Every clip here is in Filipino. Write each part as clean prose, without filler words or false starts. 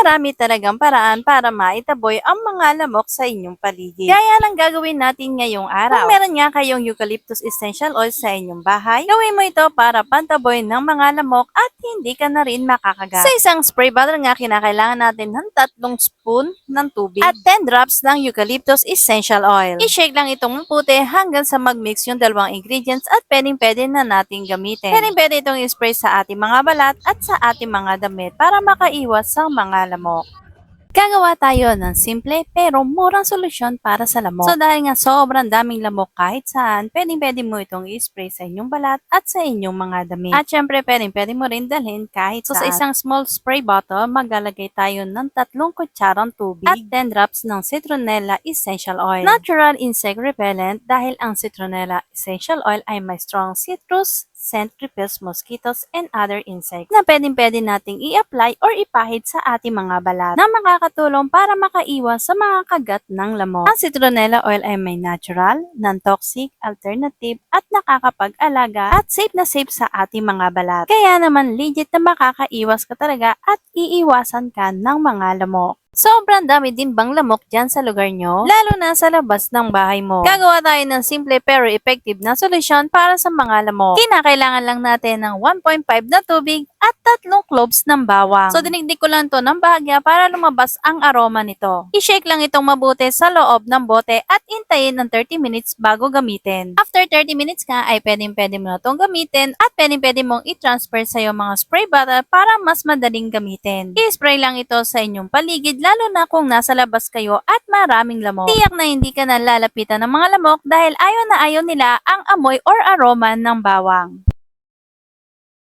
marami talagang paraan para maitaboy ang mga lamok sa inyong paligid. Kaya lang gagawin natin ngayong araw. Kung meron nga kayong eucalyptus essential oil sa inyong bahay, gawin mo ito para pantaboy ng mga lamok at hindi ka na rin makakagat. Sa isang spray bottle nga, kinakailangan natin ng 3 spoon ng tubig at 10 drops ng eucalyptus essential oil. I-shake lang itong maputi hanggang sa mag-mix yung dalawang ingredients at pwedeng-pwede na nating gamitin. Pwedeng-pwede itong i-spray sa ating mga balat at sa ating mga damit para makaiwas sa mga lamok. Gagawa tayo ng simple pero murang solusyon para sa lamok. So dahil nga sobrang daming lamok kahit saan, pwedeng-pwede mo itong i-spray sa inyong balat at sa inyong mga damit. At syempre pwedeng-pwede mo rin dalhin kahit saan. So sa isang small spray bottle, maglalagay tayo ng 3 kutsarang tubig at 10 drops ng citronella essential oil. Natural insect repellent dahil ang citronella essential oil ay may strong citrus scent repels mosquitoes and other insects na pwedeng-pwede nating i-apply or ipahid sa ating mga balat na makakatulong para makaiwas sa mga kagat ng lamok. Ang citronella oil ay may natural, non-toxic, alternative at nakakapag-alaga at safe na safe sa ating mga balat. Kaya naman legit na makakaiwas ka talaga at iiwasan ka ng mga lamok. Sobrang dami din bang lamok dyan sa lugar nyo? Lalo na sa labas ng bahay mo. Gagawa tayo ng simple pero effective na solusyon para sa mga lamok. Kinakailangan lang natin ng 1.5 na tubig at 3 cloves ng bawang. So dinigdig ko lang to ng bahagya para lumabas ang aroma nito. I-shake lang itong mabuti sa loob ng bote at intayin ng 30 minutes bago gamitin. After 30 minutes nga ay pwedeng-pwede mo na itong gamitin at pwedeng-pwede mong i-transfer sa iyong mga spray bottle para mas madaling gamitin. I-spray lang ito sa inyong paligid lalo na kung nasa labas kayo at maraming lamok. Tiyak na hindi ka na lalapitan ng mga lamok dahil ayaw na ayaw nila ang amoy or aroma ng bawang.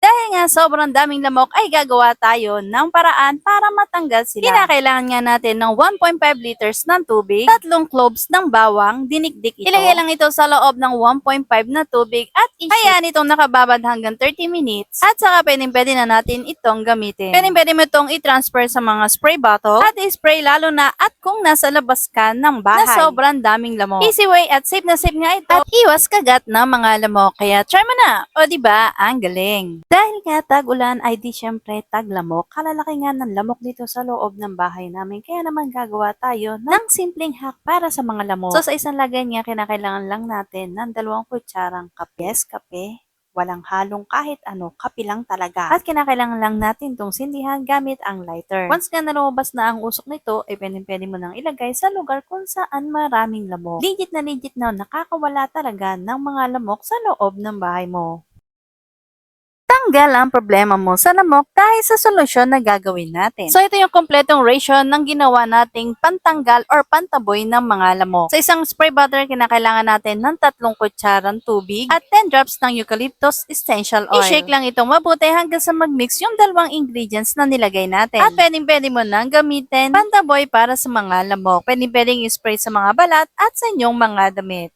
Dahil nga sobrang daming lamok ay gagawa tayo ng paraan para matanggal sila. Kinakailangan nga natin ng 1.5 liters ng tubig, 3 cloves ng bawang, dinikdik ito. Ilagay lang ito sa loob ng 1.5 na tubig at hayaan itong nakababad hanggang 30 minutes at saka pwedeng-pwede na natin itong gamitin. Pwedeng-pwede mo itong i-transfer sa mga spray bottle at i-spray lalo na at kung nasa labas ka ng bahay na sobrang daming lamok. Easy way at safe na safe nga ito at iwas kagat ng mga lamok. Kaya try mo na! O diba, ang galing! Dahil nga tag-ulan ay di syempre tag-lamok, kalalaki nga ng lamok dito sa loob ng bahay namin. Kaya naman gagawa tayo ng simpleng hack para sa mga lamok. So sa isang lagay nga, kinakailangan lang natin ng 2 kutsarang kape. Yes, kape. Walang halong kahit ano, kape lang talaga. At kinakailangan lang natin itong sindihan gamit ang lighter. Once nga nalumabas na ang usok nito, ay pwede mo nang ilagay sa lugar kung saan maraming lamok. Legit na nakakawala talaga ng mga lamok sa loob ng bahay mo. Tanggal ang problema mo sa lamok dahil sa solusyon na gagawin natin. So ito yung kompletong ratio ng ginawa nating pantanggal or pantaboy ng mga lamok. Sa isang spray bottle, kinakailangan natin ng 3 kutsarang tubig at 10 drops ng eucalyptus essential oil. I-shake lang itong mabuti hanggang sa mag-mix yung dalawang ingredients na nilagay natin. At pwedeng-pwede mo nang gamitin pantaboy para sa mga lamok. Pwedeng-pwedeng i-spray sa mga balat at sa inyong mga damit.